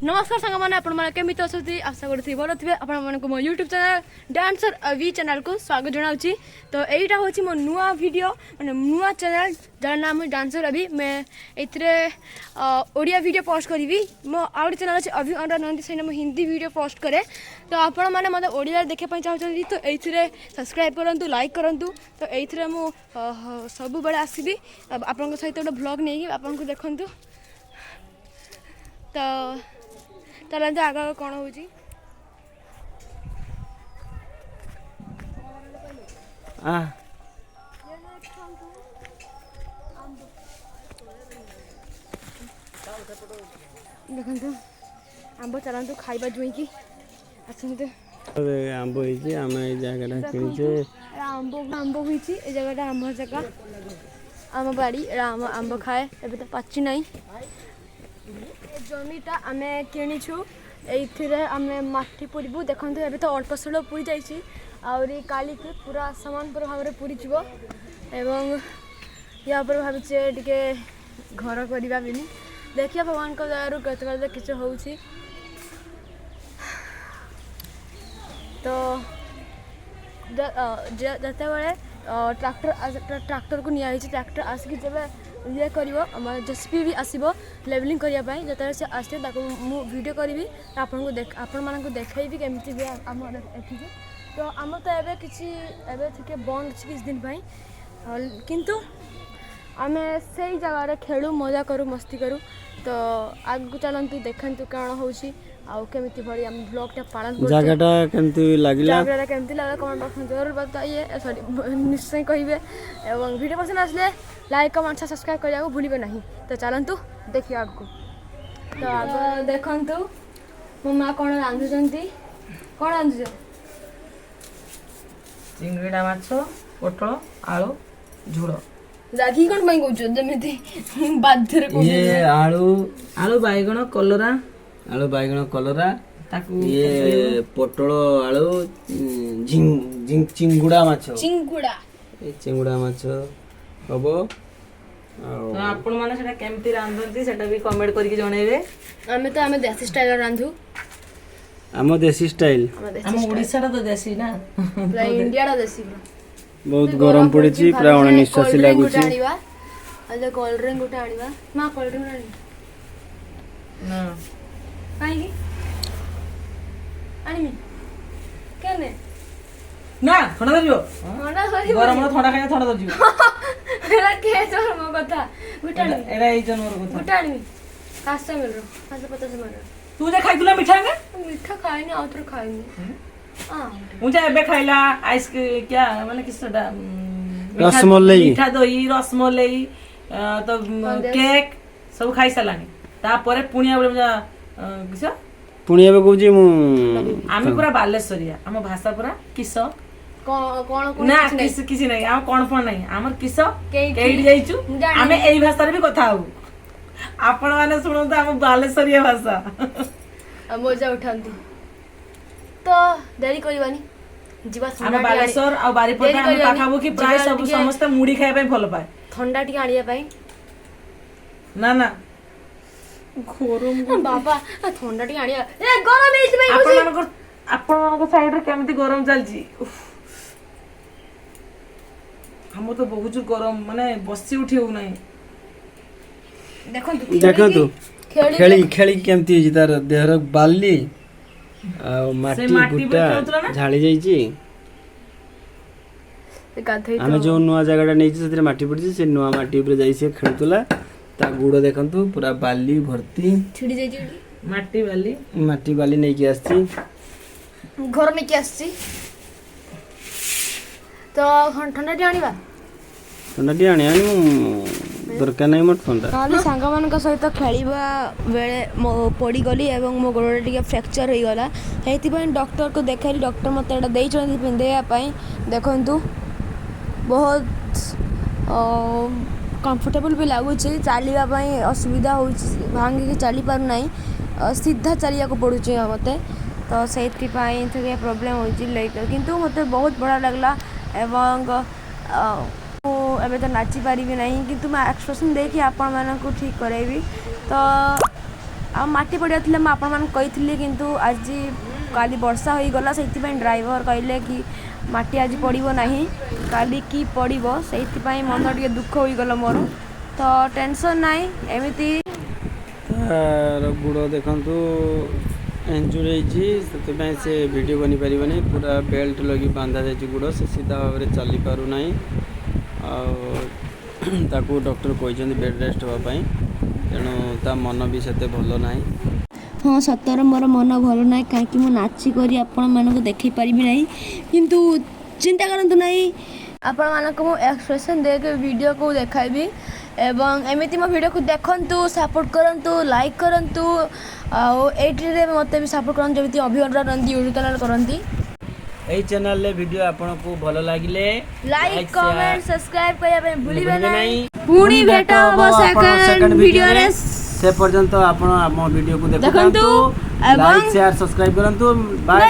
नमस्कार सांग मैंने आपमि अच्छी आशा करी भल थे आपण मो यूट्यूब चैनल डांसर अभी चैनल को स्वागत जनाऊँगी। तो यहीटा हूँ मो नुआ वीडियो मैंने नुआ चैनल जार नाम डांसर अभी मैं ओडिया वीडियो पोस्ट करी मो आउट चैनल अच्छे अभी अनुराध नंदी से हिंदी वीडियो पोस्ट करे। तो आपण मैंने मतलब ओडिया देखापी चाहते तो ये सब्सक्राइब करूँ लाइक करूँ। तो ये मुझे सब बड़े आसबि आपण सहित गोटे ब्लॉग नहीं आपको देखूँ। तो चलते आग कौन हो देखो आंब चलतु खाइबा जुईकी आसते आंब होइछि आमे ए जगह किनिछे आंब आंब होइछि ए जगहटा आंब जगह आम बाड़ी आंब खाए एबे तो पाची नहीं जमीटा आम किणीचु ये आम माटी पूरबू देखो ए तो अल्प स्वल्प पूरी जाइए आहरी काली के पूरा सामान पूरा भाव में पूरी एवं या पर भावे टे घर करवा भी देखिए भगवान को दयारू केत किसी हो तो जिते बड़े ट्रैक्टर को निया ट्रैक्टर आसिक जब ये कर जेसीबी भी आसो लेवलिंग करने जो से आसे मु वीडियो करी आपण देखी केमती भी आम एठी। तो आम तो एबे किसी बंद अच्छी किसी दिन किंतु आम से जगह खेलु मजा करूँ मस्ती करूँ। तो आगू चलतु देखु कौन हो केमिति भली हम ब्लॉगटा पालन जगहटा केमती लागला कमेंट बॉक्स में जरूर बताइए सॉरी निश्चय कहिबे एवं वीडियो पसंद आसले लाइक कमेंट सब्सक्राइब करिया को भूलिबे नहीं। तो चलतु देखिए आगू। तो आग देखंतु मो माँ कौन रांधुचंती कौन रांधुच चिंगड़ा माछ पोटल आलू झोल राखी कौन पाई कहूछ जमिति बाध्य रे कहूछ ये आलू बैगण कलरा आलू बैगण कलरा ताकू ये पोटल आलू चिंगुड़ा माछ चिंगुड़ा माछ हबो। तो आपण माने सेटा केमती रांधंती सेटा भी कमेंट करके जणेबे। आमे देसी स्टाइल रांधु आम देसी स्टाइल हम ओडिसा तो देसी ना पूरा इंडिया रा देसी बहुत गरम पड़ी पूरा अनिश्वासी लागुची अजे कोल्ड ड्रिंक गोटे आनिबा मां कोल्ड ड्रिंक आनी ना काई आनिमी केने ना थोड़ा दरियो थोड़ा सरी गरम थोड़ा खाया थोड़ा दरियो एरा के जोर मो कथा गुटानी एरा ई जनवर कथा गुटानी कासे मिल रो 550 मिल रो तू जे खाइतुला मिठा ने मीठा खाइनी आउतर खाइनी मुझे एबे खाइला आइस क्या माने किसटा रसमलाई मीठा दही रसमलाई तो केक सब खाई सलानी तापरे पुनिया बेले मुझे किस पुनिया बे कहूजी मु आमे पूरा बालेश्वरिया हम भाषा पूरा किस कौन ना किस किसी नहीं हम कौन पण नहीं हमर किस केडी जाइचु आमे एई भाषा रे भी कथा हो आपण माने सुनो तो हम बालेश्वरिया भाषा मजा उठांती। तो देरी करबानी जीवा हम बालेश्वर आ बारीपटा हम पाखाबो कि प्राय सब समस्त मुड़ी खाय पे भल पाए ठंडा टी आनिया पाई ना ना गरम बाबा ठंडा टी आनिया ए गरम हेछि भाई आपण साइड रे केमती गरम चलजी हम तो बहुत गरम माने बसी उठी हो नहीं देखंतु खेली खेली केमती होजी तार देहर बाली आ माटी गुटा झाड़ी जाईची आमे जो नुआ जगहटा नेची सेतिर माटी पड़ची से नुआ माटी ऊपर जाई से खेलतुला ता गुड़ देखंतु पूरा बाली भर्ती छिड़ी जाईची माटी बाली नै की आछी घर में क्या आछी। तो ठंडा टी आनिबा ठंडा टी आनी दरकार नहीं मोट ठंडा खाली सांग मान सहित खेलवा बेले पड़ी गली एवं मो गोड़ टे फ्रैक्चर हो गला से डॉक्टर को देखली डॉक्टर मत पिंधेवाई देखु बहुत कंफर्टेबल भी लगुच चलवाई असुविधा हो भांगिक चली पार ना सीधा चलिया को पड़ू मत तो से प्रोब्लेम हो किंतु मत बहुत बड़ा लगला एवं एबे तो नाची पारि नहीं किंतु मैं एक्सप्रेशन देखी आपण मानक ठीक करेबी। तो आ माटी पड़िया थिले मैं आपन मान कहिथिली किंतु आज काली वर्षा होई गला सेति पय ड्राइवर कहले कि माटी आज पड़िबो नाही काली की पड़िबो सेति पय मन टिके दुख होई गला मोर तो टेंशन नाही एमिति तार गुड़ देखंतु इंजुरी होईची सेति से वीडियो बनी पारिबनी पूरा बेल्ट लगी बांधा जाय गुड़ से सीधा भाव में चली पारु नाही ताकू डॉक्टर कहते बेड रेस्ट हाँपाई तेणु ता मन भी सेते भल नाही। हाँ सतर मोर मन भल ना कहीं मुझे नाचिक आपण मानक देखी पारि ना किंतु चिंता करंतु नहीं आपण मानक मु एक्सप्रेशन दे के वीडियो को देखाइबी एवं एमिति मो वीडियो को देखंतु सपोर्ट करंतु लाइक करंतु आ एटी मते भी सपोर्ट करंतु जेमिति अभिवंदन रंदी यूट्यूब चैनल करंती एई चैनल ले वीडियो आपन को भल लागिले लाइक कमेंट सब्सक्राइब करिया पे भूलिबे भूलिबे नहीं नहीं। पुणी भेट हो सेकंड वीडियो रे से पर्यंत आपण हम वीडियो को देखंतु देखंतु लाइक शेयर सब्सक्राइब करंतु बाय।